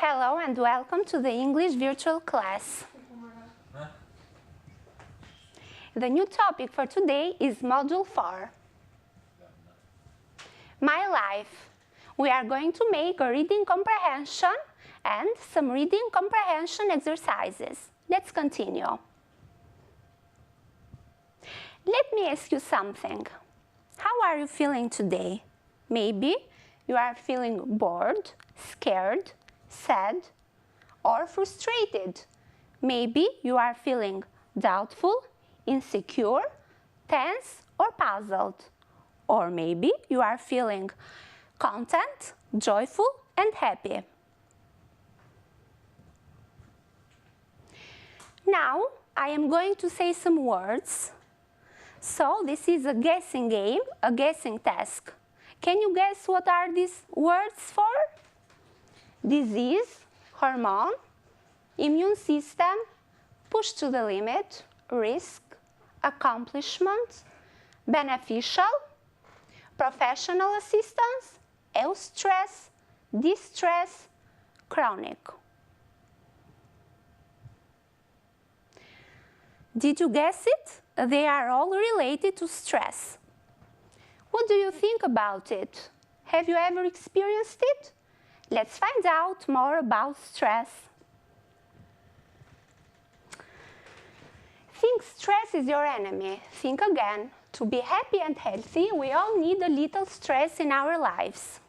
Hello and welcome to the English virtual class. The new topic for today is Module 4. My life. We are going to make a reading comprehension and some reading comprehension exercises. Let's continue. Let me ask you something. How are you feeling today? Maybe you are feeling bored, scared, sad, or frustrated. Maybe you are feeling doubtful, insecure, tense, or puzzled. Or maybe you are feeling content, joyful, and happy. Now, I am going to say some words. So, this is a guessing game, a guessing task. Can you guess what are these words for? Disease, hormone, immune system, push to the limit, risk, accomplishment, beneficial, professional assistance, eustress, distress, chronic. Did you guess it? They are all related to stress. What do you think about it? Have you ever experienced it? Let's find out more about stress. Think stress is your enemy. Think again. To be happy and healthy, we all need a little stress in our lives.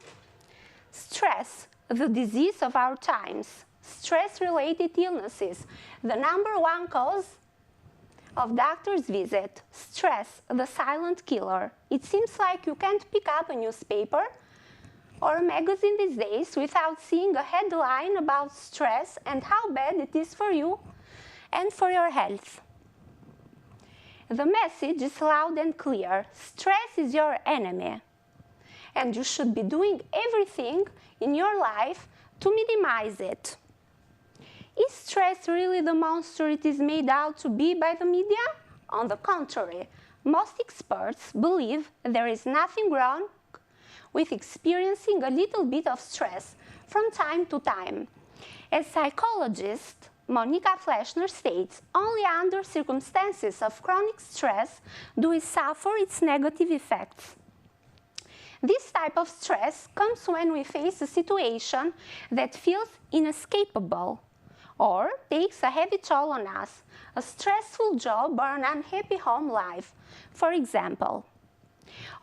Stress, the disease of our times. Stress-related illnesses, the #1 cause of doctor's visit. Stress, the silent killer. It seems like you can't pick up a newspaper or a magazine these days without seeing a headline about stress and how bad it is for you and for your health. The message is loud and clear. Stress is your enemy. And you should be doing everything in your life to minimize it. Is stress really the monster it is made out to be by the media? On the contrary, most experts believe there is nothing wrong with experiencing a little bit of stress from time to time. As psychologist Monica Fleschner states, only under circumstances of chronic stress do we suffer its negative effects. This type of stress comes when we face a situation that feels inescapable or takes a heavy toll on us, a stressful job or an unhappy home life, for example.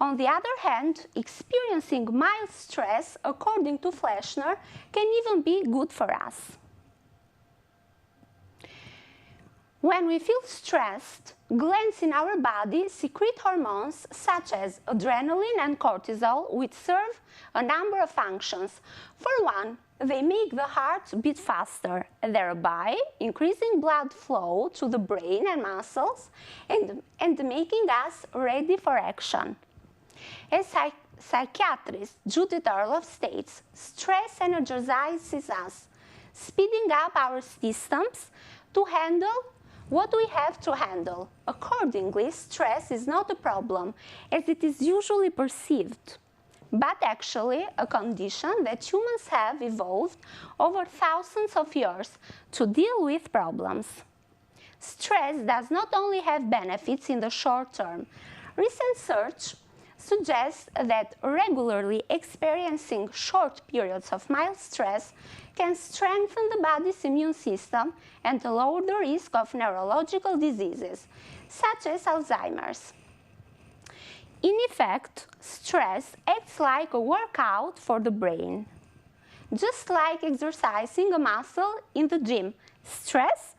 On the other hand, experiencing mild stress, according to Fleschner, can even be good for us. When we feel stressed, glands in our body secrete hormones such as adrenaline and cortisol, which serve a number of functions. For one, they make the heart beat faster, thereby increasing blood flow to the brain and muscles and making us ready for action. As psychiatrist Judith Orloff states, stress energizes us, speeding up our systems to handle what we have to handle. Accordingly, stress is not a problem, as it is usually perceived, but actually a condition that humans have evolved over thousands of years to deal with problems. Stress does not only have benefits in the short term. Recent research suggests that regularly experiencing short periods of mild stress can strengthen the body's immune system and lower the risk of neurological diseases, such as Alzheimer's. In effect, stress acts like a workout for the brain. Just like exercising a muscle in the gym, stress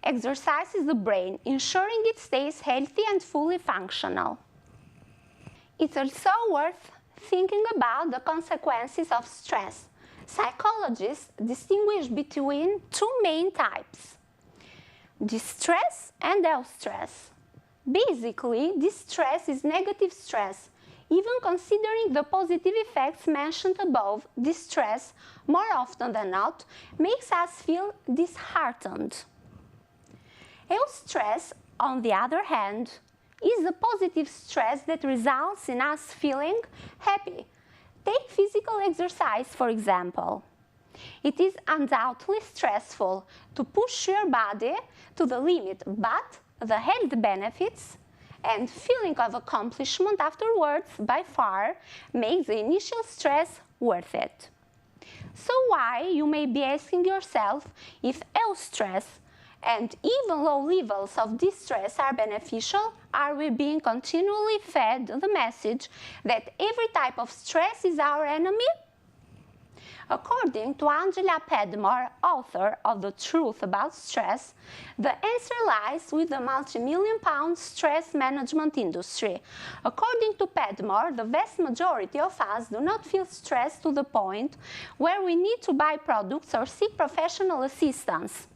exercises the brain, ensuring it stays healthy and fully functional. It's also worth thinking about the consequences of stress. Psychologists distinguish between two main types: distress and eustress. Basically, distress is negative stress. Even considering the positive effects mentioned above, distress, more often than not, makes us feel disheartened. Eustress, on the other hand, is the positive stress that results in us feeling happy. Take physical exercise, for example. It is undoubtedly stressful to push your body to the limit, but the health benefits and feeling of accomplishment afterwards by far make the initial stress worth it. So why, you may be asking yourself, if eustress and even low levels of distress are beneficial, are we being continually fed the message that every type of stress is our enemy? According to Angela Padmore, author of The Truth About Stress, the answer lies with the multi-million-pound stress management industry. According to Padmore, the vast majority of us do not feel stressed to the point where we need to buy products or seek professional assistance.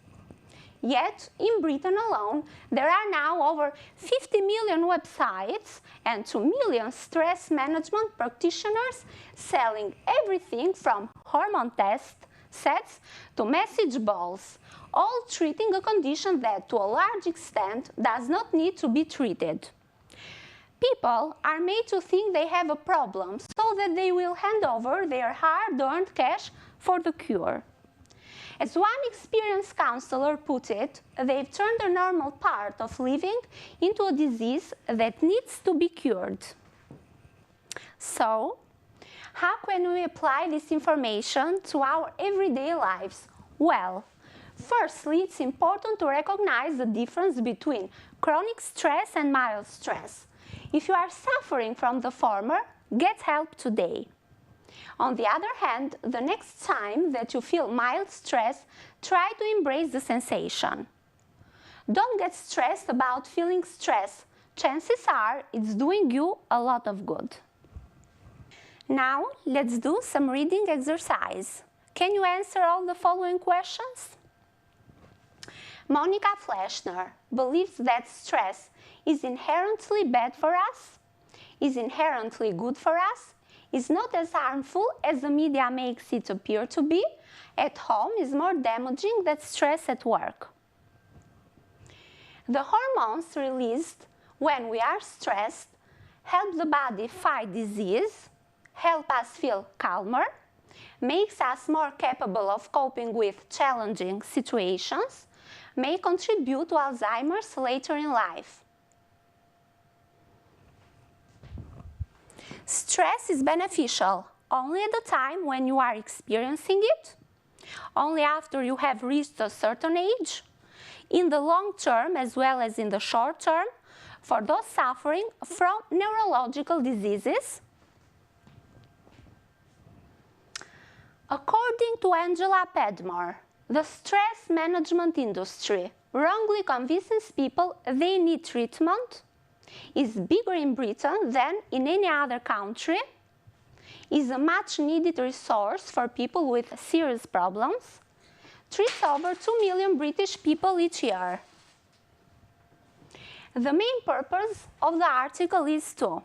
Yet, in Britain alone, there are now over 50 million websites and 2 million stress management practitioners selling everything from hormone test sets to message balls, all treating a condition that, to a large extent, does not need to be treated. People are made to think they have a problem so that they will hand over their hard-earned cash for the cure. As one experienced counselor put it, they've turned a normal part of living into a disease that needs to be cured. So, how can we apply this information to our everyday lives? Well, firstly, it's important to recognize the difference between chronic stress and mild stress. If you are suffering from the former, get help today. On the other hand, the next time that you feel mild stress, try to embrace the sensation. Don't get stressed about feeling stress. Chances are it's doing you a lot of good. Now, let's do some reading exercise. Can you answer all the following questions? Monica Fleschner believes that stress is inherently bad for us, is inherently good for us, is not as harmful as the media makes it appear to be, at home is more damaging than stress at work. The hormones released when we are stressed help the body fight disease, help us feel calmer, makes us more capable of coping with challenging situations, may contribute to Alzheimer's later in life. Stress is beneficial only at the time when you are experiencing it, only after you have reached a certain age, in the long term as well as in the short term, for those suffering from neurological diseases. According to Angela Padmore, the stress management industry wrongly convinces people they need treatment, is bigger in Britain than in any other country, is a much-needed resource for people with serious problems, treats over 2 million British people each year. The main purpose of the article is to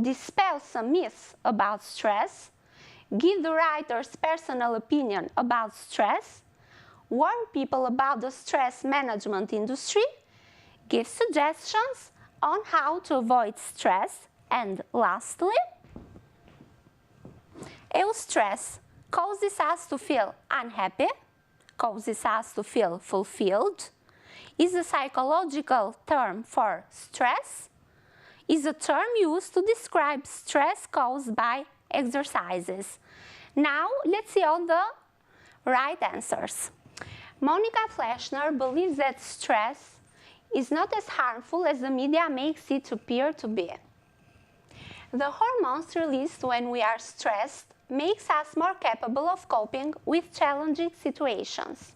dispel some myths about stress, give the writer's personal opinion about stress, warn people about the stress management industry, give suggestions on how to avoid stress, and lastly, eustress causes us to feel unhappy, causes us to feel fulfilled, is a psychological term for stress, is a term used to describe stress caused by exercises. Now, let's see all the right answers. Monica Fleschner believes that stress is not as harmful as the media makes it appear to be. The hormones released when we are stressed makes us more capable of coping with challenging situations.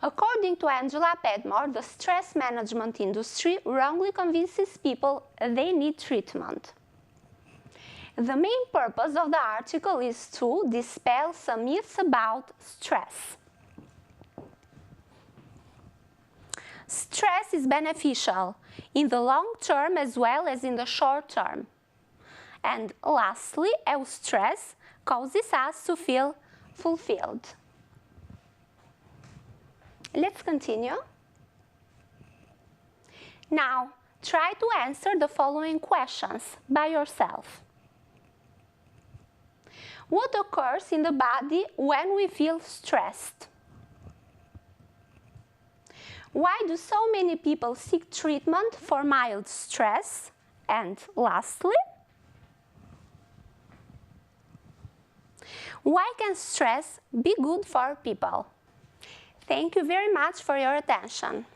According to Angela Padmore, the stress management industry wrongly convinces people they need treatment. The main purpose of the article is to dispel some myths about stress. Stress is beneficial in the long term as well as in the short term. And lastly, eustress causes us to feel fulfilled. Let's continue. Now, try to answer the following questions by yourself. What occurs in the body when we feel stressed? Why do so many people seek treatment for mild stress? And lastly, why can stress be good for people? Thank you very much for your attention.